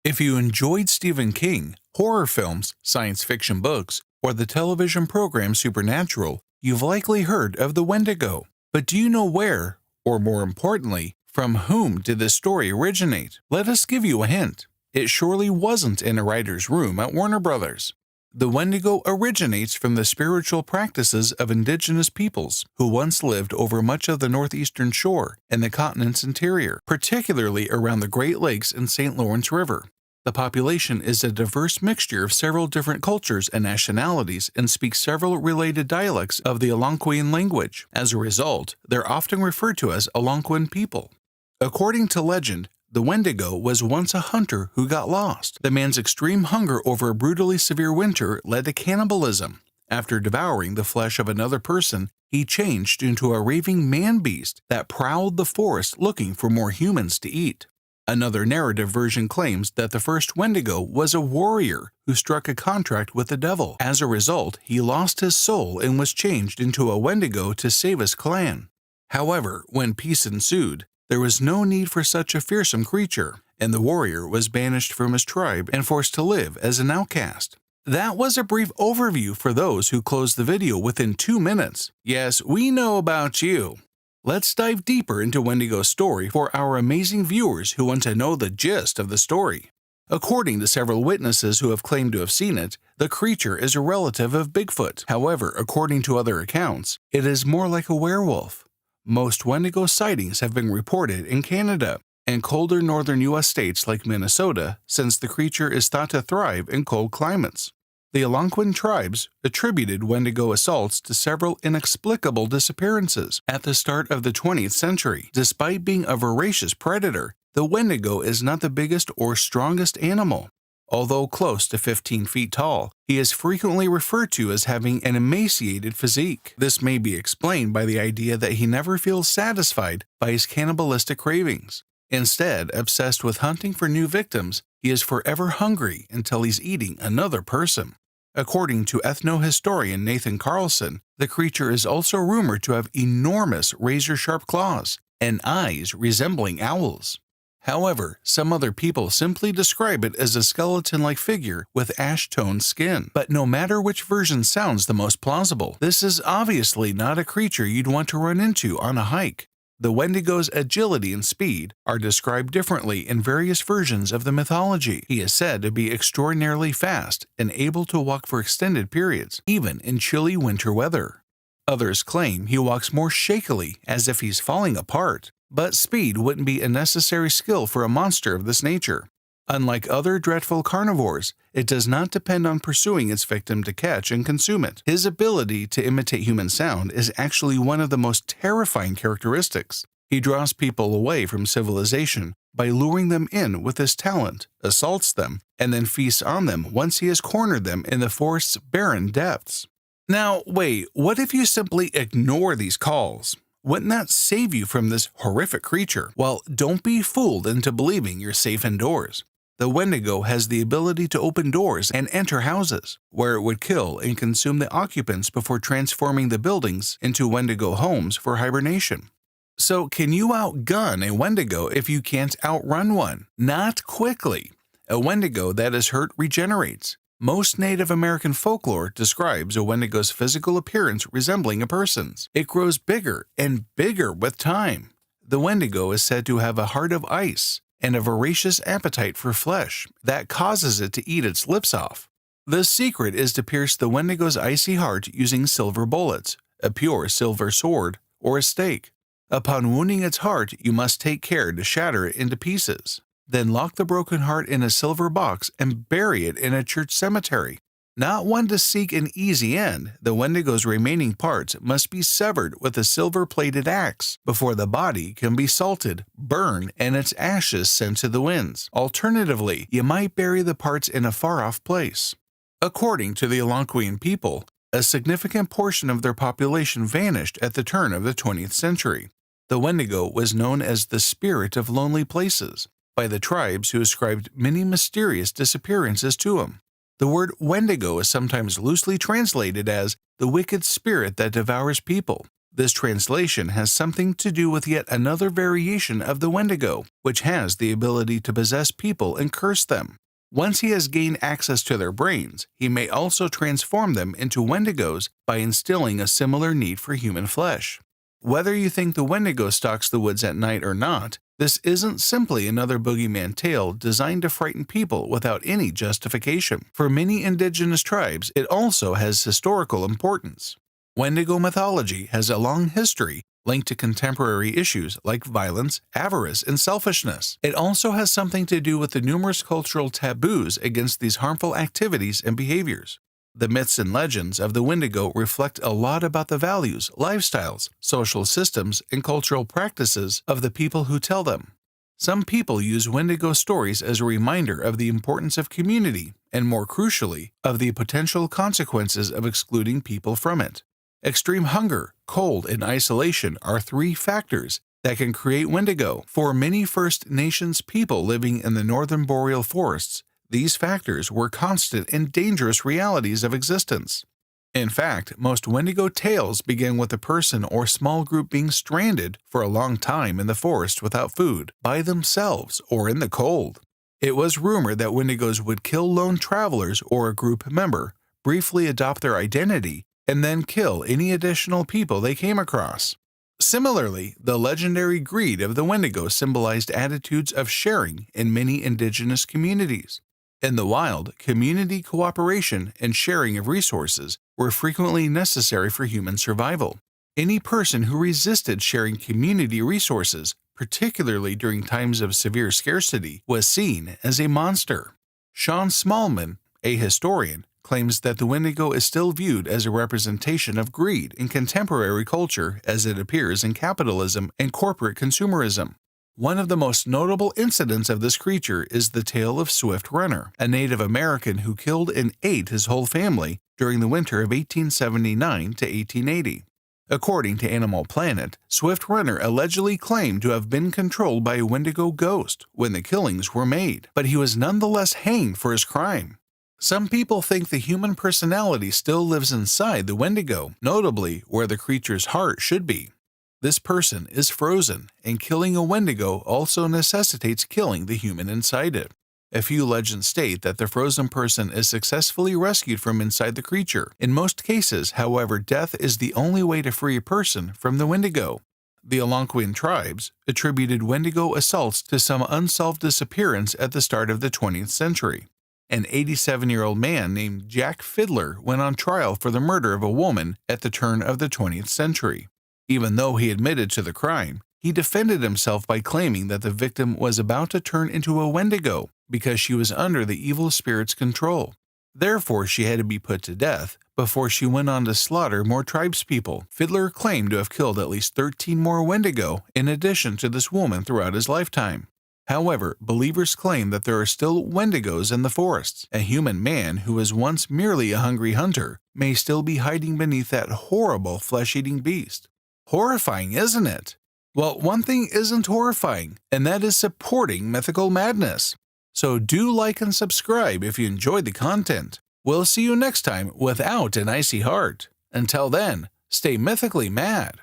If you enjoyed Stephen King, horror films, science fiction books, or the television program Supernatural, you've likely heard of the Wendigo. But do you know where, or more importantly, from whom did this story originate? Let us give you a hint. It surely wasn't in a writer's room at Warner Brothers. The Wendigo originates from the spiritual practices of indigenous peoples who once lived over much of the northeastern shore and the continent's interior, particularly around the Great Lakes and St. Lawrence River. The population is a diverse mixture of several different cultures and nationalities and speaks several related dialects of the Algonquian language. As a result, they're often referred to as Algonquin people. According to legend, the Wendigo was once a hunter who got lost. The man's extreme hunger over a brutally severe winter led to cannibalism. After devouring the flesh of another person, he changed into a raving man-beast that prowled the forest looking for more humans to eat. Another narrative version claims that the first Wendigo was a warrior who struck a contract with the devil. As a result, he lost his soul and was changed into a Wendigo to save his clan. However, when peace ensued, there was no need for such a fearsome creature, and the warrior was banished from his tribe and forced to live as an outcast. That was a brief overview for those who closed the video within 2 minutes. Yes, we know about you. Let's dive deeper into Wendigo's story for our amazing viewers who want to know the gist of the story. According to several witnesses who have claimed to have seen it, the creature is a relative of Bigfoot. However, according to other accounts, it is more like a werewolf. Most Wendigo sightings have been reported in Canada and colder northern U.S. states like Minnesota, since the creature is thought to thrive in cold climates. The Algonquin tribes attributed Wendigo assaults to several inexplicable disappearances at the start of the 20th century. Despite being a voracious predator, the Wendigo is not the biggest or strongest animal. Although close to 15 feet tall, he is frequently referred to as having an emaciated physique. This may be explained by the idea that he never feels satisfied by his cannibalistic cravings. Instead, obsessed with hunting for new victims, he is forever hungry until he's eating another person. According to ethnohistorian Nathan Carlson, the creature is also rumored to have enormous razor-sharp claws and eyes resembling owls. However, some other people simply describe it as a skeleton-like figure with ash-toned skin. But no matter which version sounds the most plausible, this is obviously not a creature you'd want to run into on a hike. The Wendigo's agility and speed are described differently in various versions of the mythology. He is said to be extraordinarily fast and able to walk for extended periods, even in chilly winter weather. Others claim he walks more shakily, as if he's falling apart, but speed wouldn't be a necessary skill for a monster of this nature. Unlike other dreadful carnivores, it does not depend on pursuing its victim to catch and consume it. His ability to imitate human sound is actually one of the most terrifying characteristics. He draws people away from civilization by luring them in with his talent, assaults them, and then feasts on them once he has cornered them in the forest's barren depths. Now, wait, what if you simply ignore these calls? Wouldn't that save you from this horrific creature? Well, don't be fooled into believing you're safe indoors. The Wendigo has the ability to open doors and enter houses, where it would kill and consume the occupants before transforming the buildings into Wendigo homes for hibernation. So, can you outgun a Wendigo if you can't outrun one? Not quickly. A Wendigo that is hurt regenerates. Most Native American folklore describes a Wendigo's physical appearance resembling a person's. It grows bigger and bigger with time. The Wendigo is said to have a heart of ice and a voracious appetite for flesh that causes it to eat its lips off. The secret is to pierce the Wendigo's icy heart using silver bullets, a pure silver sword, or a stake. Upon wounding its heart, you must take care to shatter it into pieces. Then lock the broken heart in a silver box and bury it in a church cemetery. Not one to seek an easy end, the Wendigo's remaining parts must be severed with a silver-plated axe before the body can be salted, burned, and its ashes sent to the winds. Alternatively, you might bury the parts in a far-off place. According to the Algonquian people, a significant portion of their population vanished at the turn of the 20th century. The Wendigo was known as the spirit of lonely places by the tribes who ascribed many mysterious disappearances to him. The word Wendigo is sometimes loosely translated as the wicked spirit that devours people. This translation has something to do with yet another variation of the Wendigo, which has the ability to possess people and curse them. Once he has gained access to their brains, he may also transform them into Wendigos by instilling a similar need for human flesh. Whether you think the Wendigo stalks the woods at night or not, this isn't simply another boogeyman tale designed to frighten people without any justification. For many indigenous tribes, it also has historical importance. Wendigo mythology has a long history linked to contemporary issues like violence, avarice, and selfishness. It also has something to do with the numerous cultural taboos against these harmful activities and behaviors. The myths and legends of the Wendigo reflect a lot about the values, lifestyles, social systems, and cultural practices of the people who tell them. Some people use Wendigo stories as a reminder of the importance of community and, more crucially, of the potential consequences of excluding people from it. Extreme hunger, cold, and isolation are three factors that can create Wendigo. For many First Nations people living in the northern boreal forests, these factors were constant and dangerous realities of existence. In fact, most Wendigo tales begin with a person or small group being stranded for a long time in the forest without food, by themselves, or in the cold. It was rumored that Wendigos would kill lone travelers or a group member, briefly adopt their identity, and then kill any additional people they came across. Similarly, the legendary greed of the Wendigo symbolized attitudes of sharing in many indigenous communities. In the wild, community cooperation and sharing of resources were frequently necessary for human survival. Any person who resisted sharing community resources, particularly during times of severe scarcity, was seen as a monster. Sean Smallman, a historian, claims that the Wendigo is still viewed as a representation of greed in contemporary culture as it appears in capitalism and corporate consumerism. One of the most notable incidents of this creature is the tale of Swift Runner, a Native American who killed and ate his whole family during the winter of 1879 to 1880. According to Animal Planet, Swift Runner allegedly claimed to have been controlled by a Wendigo ghost when the killings were made, but he was nonetheless hanged for his crime. Some people think the human personality still lives inside the Wendigo, notably where the creature's heart should be. This person is frozen, and killing a Wendigo also necessitates killing the human inside it. A few legends state that the frozen person is successfully rescued from inside the creature. In most cases, however, death is the only way to free a person from the Wendigo. The Algonquin tribes attributed Wendigo assaults to some unsolved disappearance at the start of the 20th century. An 87-year-old man named Jack Fiddler went on trial for the murder of a woman at the turn of the 20th century. Even though he admitted to the crime, he defended himself by claiming that the victim was about to turn into a Wendigo because she was under the evil spirit's control. Therefore, she had to be put to death before she went on to slaughter more tribespeople. Fiddler claimed to have killed at least 13 more Wendigo in addition to this woman throughout his lifetime. However, believers claim that there are still Wendigos in the forests. A human man who was once merely a hungry hunter may still be hiding beneath that horrible flesh-eating beast. Horrifying, isn't it? Well, one thing isn't horrifying, and that is supporting mythical madness. So do like and subscribe if you enjoyed the content. We'll see you next time without an icy heart. Until then, stay mythically mad.